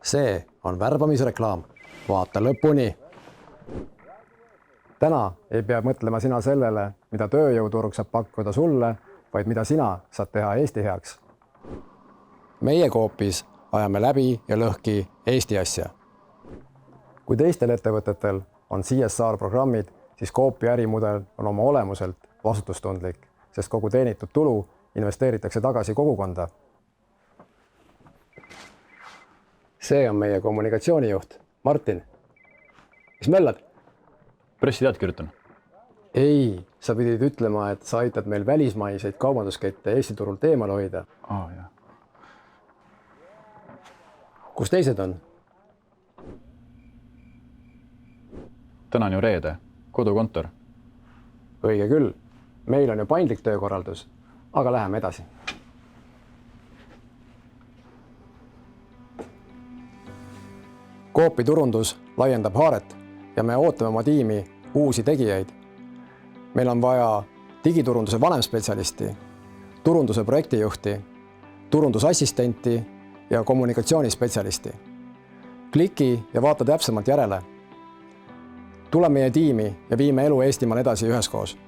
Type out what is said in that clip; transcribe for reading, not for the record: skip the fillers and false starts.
See on värbamisreklaam. Vaata lõpuni. Täna ei pea mõtlema sina sellele, mida tööjõuturg saab pakkuda sulle, vaid mida sina saad teha Eesti heaks. Meie Coopis ajame läbi ja lõhki Eesti asja. Kui teistel ettevõtetel on CSR-programmid, siis Coopi ärimudel on oma olemuselt vastutustundlik, sest kogu teenitud tulu investeeritakse tagasi kogukonda. See on meie kommunikatsioonijuht, Martin. Mis mellad? Pressitead kirjutan. Ei, sa pidid ütlema, et sa aitad meil välismaiseid kaubanduskette Eesti turult eemal hoida. Jah. Kus teised on? Täna on ju reede, kodukontor. Õige küll. Meil on ju paindlik töökorraldus, aga läheme edasi. Coopi turundus laiendab haaret ja me ootame oma tiimi uusi tegijaid. Meil on vaja digiturunduse vanemspetsialisti, turunduse projektijuhti, turundusassistenti ja kommunikatsioonispetsialisti. Kliki ja vaata täpsemalt järele. Tule meie tiimi ja viime elu Eestimaal edasi üheskoos.